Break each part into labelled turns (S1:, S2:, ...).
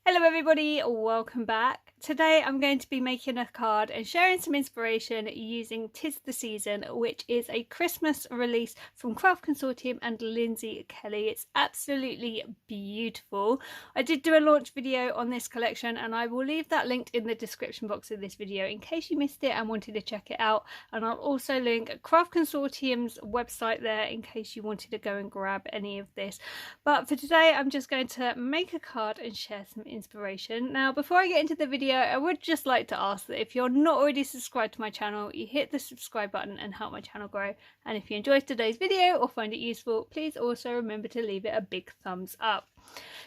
S1: Hello everybody, welcome back. Today I'm going to be making a card and sharing some inspiration using 'Tis the Season, which is a Christmas release from Craft Consortium and Lindsey Kelly. It's absolutely beautiful. I did do a launch video on this collection and I will leave that linked in the description box of this video in case you missed it and wanted to check it out. And I'll also link Craft Consortium's website there in case you wanted to go and grab any of this. But for today I'm just going to make a card and share some inspiration. Now before I get into the video, I would just like to ask that if you're not already subscribed to my channel, you hit the subscribe button and help my channel grow. And if you enjoyed today's video or find it useful, please also remember to leave it a big thumbs up.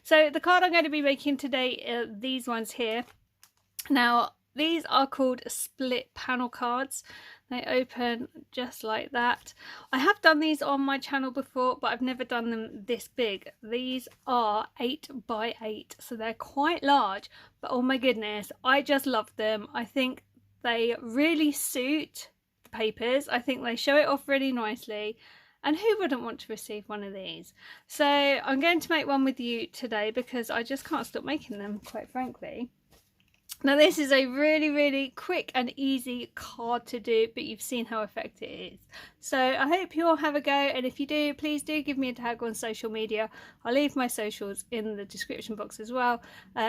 S1: So the card I'm going to be making today are these ones here. Now these are called split panel cards. They open just like that. I have done these on my channel before, but I've never done them this big. These are 8 by 8, so they're quite large, but oh my goodness, I just love them. I think they really suit the papers. I think they show it off really nicely. And who wouldn't want to receive one of these? So I'm going to make one with you today because I just can't stop making them, quite frankly. Now this is a really quick and easy card to do, but you've seen how effective it is. So I hope you all have a go, and if you do, please do give me a tag on social media. I'll leave my socials in the description box as well,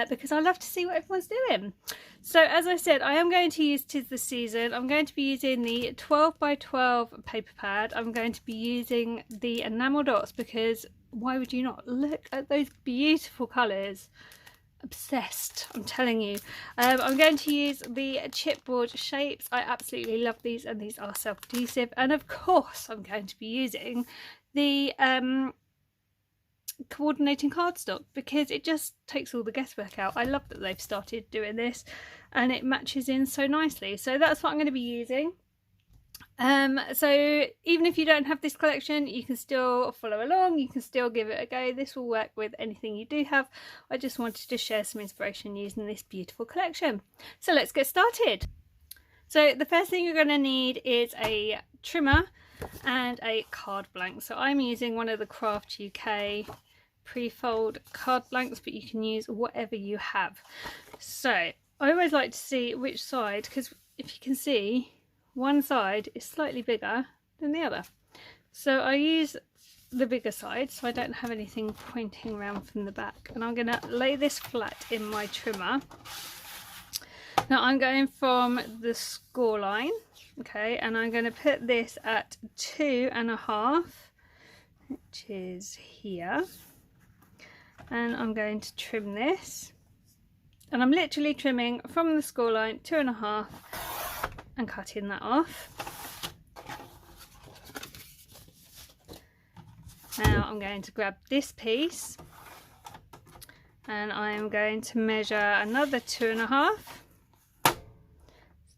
S1: because I love to see what everyone's doing. So as I said, I am going to use 'Tis the Season. I'm going to be using the 12 by 12 paper pad. I'm going to be using the enamel dots because why would you not? Look at those beautiful colours. Obsessed, I'm telling you. I'm going to use the chipboard shapes. I absolutely love these, and these are self-adhesive. And of course I'm going to be using the coordinating cardstock because it just takes all the guesswork out. I love that they've started doing this and it matches in so nicely. So that's what I'm going to be using. So even if you don't have this collection, you can still follow along, you can still give it a go. This will work with anything you do have. I just wanted to share some inspiration using this beautiful collection. So let's get started. So the first thing you're going to need is a trimmer and a card blank. So I'm using one of the Craft UK pre-fold card blanks, but you can use whatever you have. So I always like to see which side, because if you can see, one side is slightly bigger than the other. So I use the bigger side so I don't have anything pointing around from the back. And I'm going to lay this flat in my trimmer. Now I'm going from the score line, okay, and I'm going to put this at 2.5, which is here. And I'm going to trim this. And I'm literally trimming from the score line 2.5 and cutting that off. Now I'm going to grab this piece and I'm going to measure another 2.5. So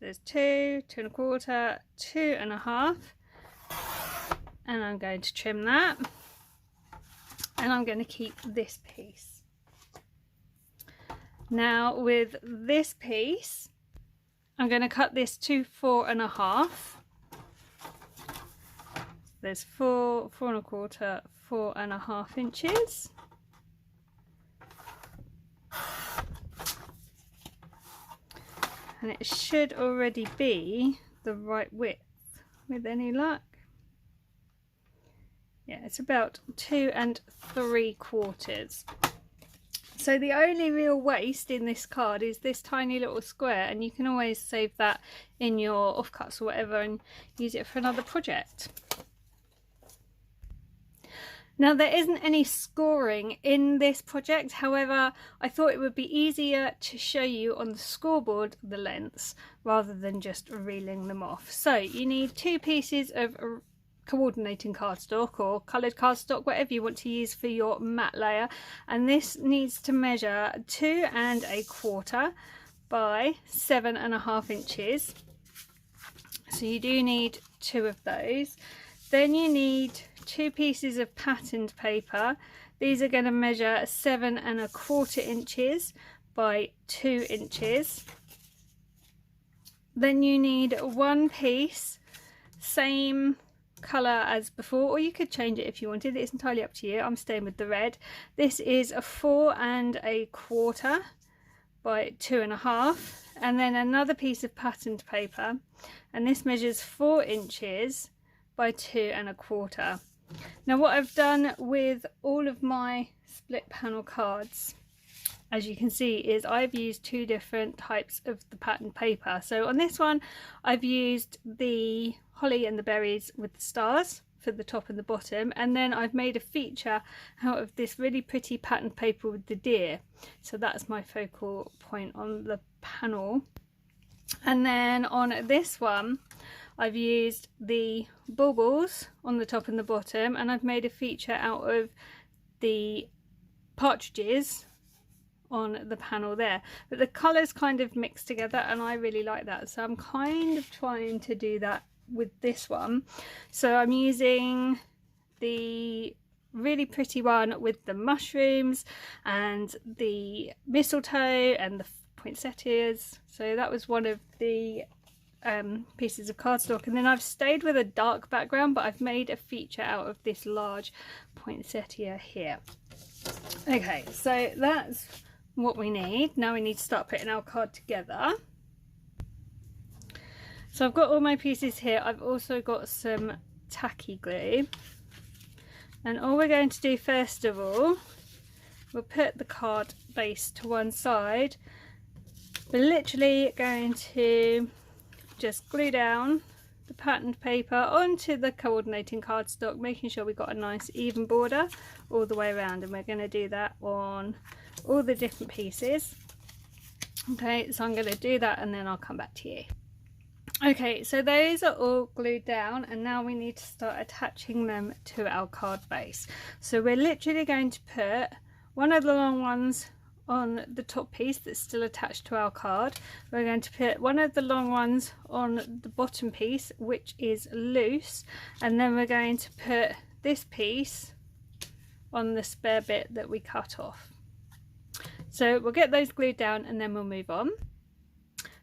S1: there's 2, 2.25, 2.5, and I'm going to trim that, and I'm going to keep this piece. Now with this piece, I'm going to cut this to 4.5. There's 4, 4.25, 4.5 inches. And it should already be the right width with any luck. Yeah, it's about 2 3/4. So the only real waste in this card is this tiny little square, and you can always save that in your offcuts or whatever and use it for another project. Now there isn't any scoring in this project, however I thought it would be easier to show you on the scoreboard the lengths rather than just reeling them off. So you need 2 pieces of coordinating cardstock or coloured cardstock, whatever you want to use for your matte layer, and this needs to measure 2.25 by 7.5 inches. So you do need 2 of those. Then you need 2 pieces of patterned paper. These are going to measure 7.25 inches by 2 inches. Then you need 1 piece, same colour as before, or you could change it if you wanted. It's entirely up to you. I'm staying with the red. This is a 4.25 by 2.5, and then another piece of patterned paper, and this measures 4 inches by 2.25. Now what I've done with all of my split panel cards, as you can see, is I've used 2 different types of the patterned paper. So on this one I've used the holly and the berries with the stars for the top and the bottom, and then I've made a feature out of this really pretty patterned paper with the deer, so that's my focal point on the panel. And then on this one I've used the baubles on the top and the bottom, and I've made a feature out of the partridges on the panel there, but the colours kind of mixed together and I really like that, so I'm kind of trying to do that with this one. So I'm using the really pretty one with the mushrooms and the mistletoe and the poinsettias, so that was one of the pieces of cardstock, and then I've stayed with a dark background, but I've made a feature out of this large poinsettia here. Okay, so that's what we need. Now we need to start putting our card together. So I've got all my pieces here. I've also got some tacky glue, and all we're going to do first of all, we'll put the card base to one side. We're literally going to just glue down the patterned paper onto the coordinating cardstock, making sure we've got a nice even border all the way around, and we're going to do that on all the different pieces. Okay, so I'm going to do that and then I'll come back to you. Okay, so those are all glued down, and now we need to start attaching them to our card base. So we're literally going to put one of the long ones on the top piece that's still attached to our card. We're going to put one of the long ones on the bottom piece, which is loose, and then we're going to put this piece on the spare bit that we cut off. So we'll get those glued down and then we'll move on.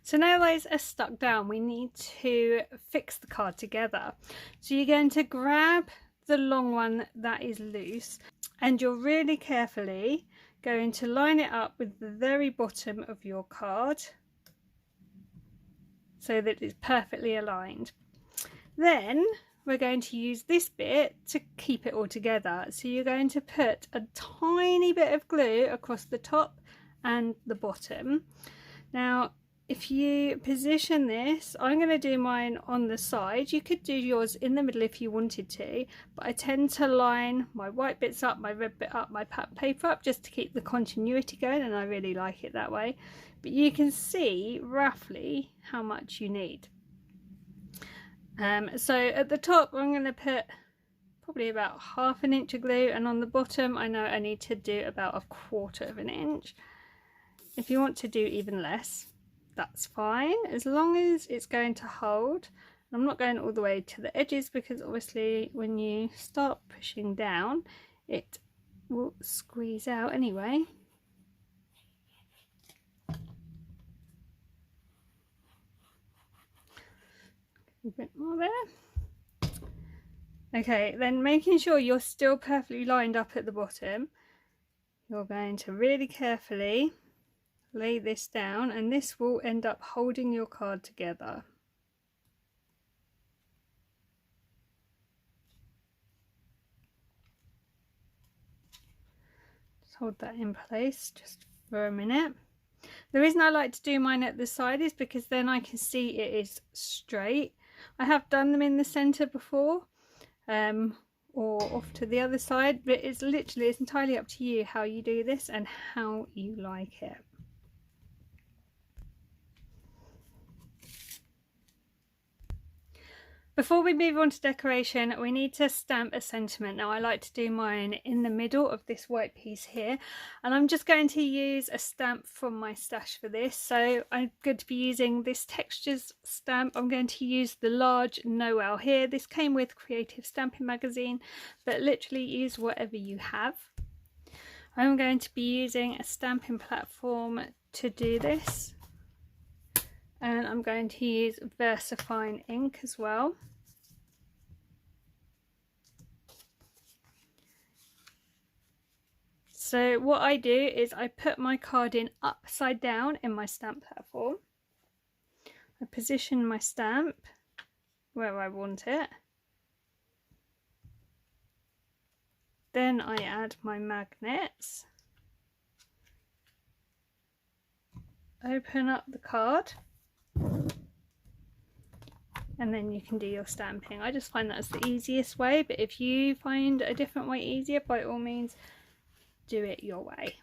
S1: So now those are stuck down, we need to fix the card together. So you're going to grab the long one that is loose, and you're really carefully going to line it up with the very bottom of your card so that it's perfectly aligned. Then we're going to use this bit to keep it all together. So you're going to put a tiny bit of glue across the top and the bottom. Now if you position this, I'm going to do mine on the side. You could do yours in the middle if you wanted to, but I tend to line my white bits up, my red bit up, my paper up, just to keep the continuity going, and I really like it that way. But you can see roughly how much you need. So at the top I'm going to put probably about 1/2 inch of glue, and on the bottom I know I need to do about 1/4 inch. If you want to do even less, that's fine, as long as it's going to hold. I'm not going all the way to the edges, because obviously when you start pushing down it will squeeze out anyway. A bit more there. Okay, then making sure you're still perfectly lined up at the bottom, you're going to really carefully lay this down, and this will end up holding your card together. Just hold that in place just for a minute. The reason I like to do mine at the side is because then I can see it is straight. I have done them in the center before, or off to the other side, but it's entirely up to you how you do this and how you like it. Before we move on to decoration, we need to stamp a sentiment. Now I like to do mine in the middle of this white piece here, and I'm just going to use a stamp from my stash for this. So I'm going to be using this Textures stamp. I'm going to use the large Noel here. This came with Creative Stamping Magazine, but literally use whatever you have. I'm going to be using a stamping platform to do this, and I'm going to use VersaFine ink as well. So So what I do is I put my card in upside down in my stamp platform. I position my stamp where I want it. Then I add my magnets. Open up the card. And then you can do your stamping. I just find that's the easiest way, but if you find a different way easier, by all means do it your way.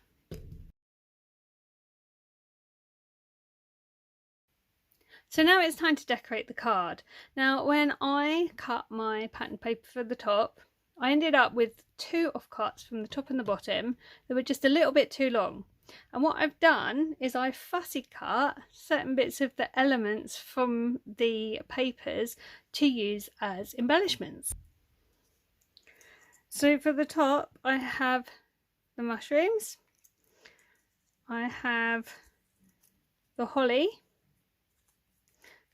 S1: So now it's time to decorate the card. Now when I cut my pattern paper for the top, I ended up with 2 offcuts from the top and the bottom that were just a little bit too long. And what I've done is I've fussy cut certain bits of the elements from the papers to use as embellishments. So for the top I have the mushrooms, I have the holly,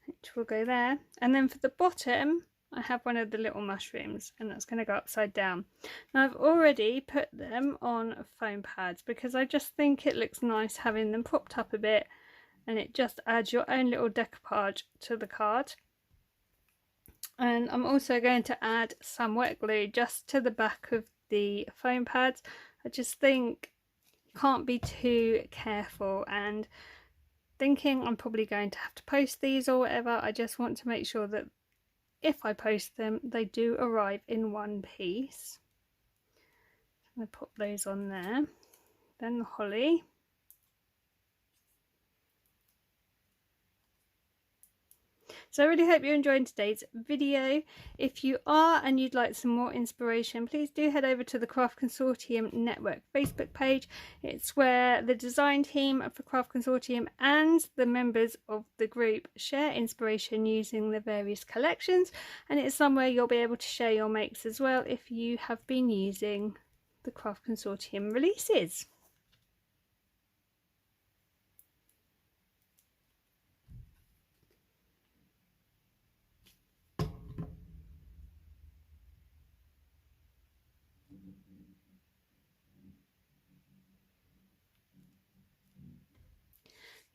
S1: which will go there, and then for the bottom I have one of the little mushrooms, and that's going to go upside down. Now I've already put them on foam pads because I just think it looks nice having them propped up a bit, and it just adds your own little decoupage to the card. And I'm also going to add some wet glue just to the back of the foam pads. I just think you can't be too careful, and thinking I'm probably going to have to post these or whatever, I just want to make sure that if I post them they do arrive in one piece. I'm going to pop those on there. Then the holly. So I really hope you're enjoying today's video. If you are and you'd like some more inspiration, please do head over to the Craft Consortium Network Facebook page. It's where the design team for Craft Consortium and the members of the group share inspiration using the various collections, and it's somewhere you'll be able to share your makes as well if you have been using the Craft Consortium releases.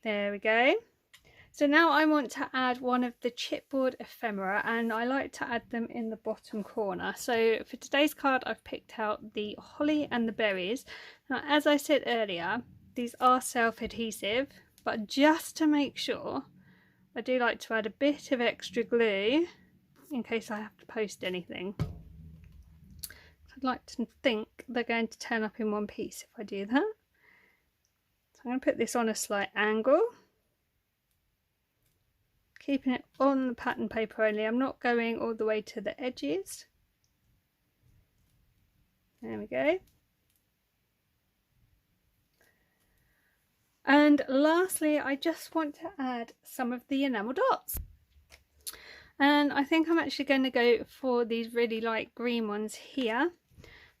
S1: There we go. So now I want to add one of the chipboard ephemera, and I like to add them in the bottom corner. So for today's card I've picked out the holly and the berries. Now as I said earlier, these are self-adhesive, but just to make sure I do like to add a bit of extra glue in case I have to post anything. I'd like to think they're going to turn up in one piece if I do that. I'm going to put this on a slight angle, keeping it on the pattern paper only. I'm not going all the way to the edges. There we go. And lastly, I just want to add some of the enamel dots. And I think I'm actually going to go for these really light green ones here.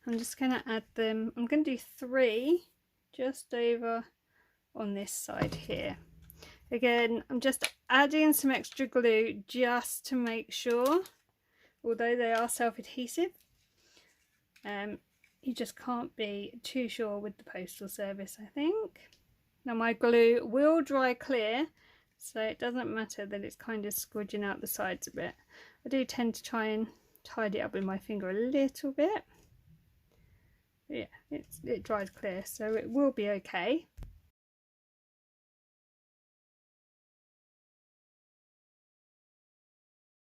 S1: I'm just going to add them. I'm going to do 3 just over on this side here. Again, I'm just adding some extra glue just to make sure, although they are self-adhesive, you just can't be too sure with the postal service, I think. Now my glue will dry clear, so it doesn't matter that it's kind of squidging out the sides a bit. I do tend to try and tidy it up with my finger a little bit. But yeah, it dries clear, so it will be okay.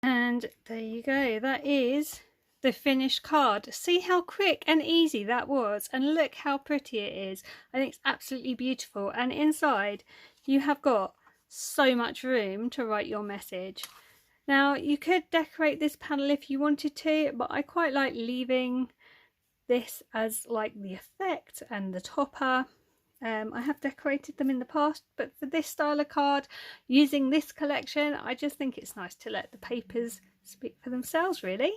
S1: And there you go, that is the finished card. See how quick and easy that was, and look how pretty it is. I think it's absolutely beautiful, and inside you have got so much room to write your message. Now you could decorate this panel if you wanted to, but I quite like leaving this as like the effect and the topper. I have decorated them in the past, but for this style of card, using this collection, I just think it's nice to let the papers speak for themselves, really.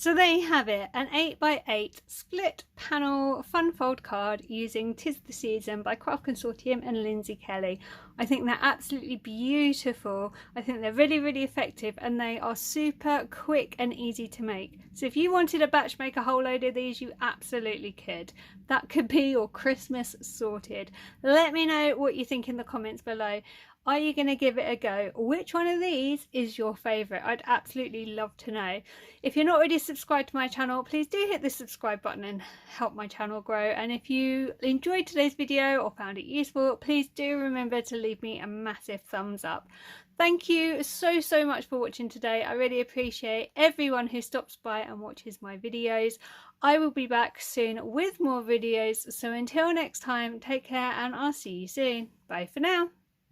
S1: So there you have it, an 8x8 split panel fun fold card using 'Tis the Season by Craft Consortium and Lindsey Kelly. I think they're absolutely beautiful. I think they're really effective, and they are super quick and easy to make. So if you wanted a batch, make a whole load of these, you absolutely could. That could be your Christmas sorted. Let me know what you think in the comments below. Are you going to give it a go? Which one of these is your favourite? I'd absolutely love to know. If you're not already subscribed to my channel, please do hit the subscribe button and help my channel grow. And if you enjoyed today's video or found it useful, please do remember to leave me a massive thumbs up. Thank you so much for watching today. I really appreciate everyone who stops by and watches my videos. I will be back soon with more videos. So until next time, take care and I'll see you soon. Bye for now.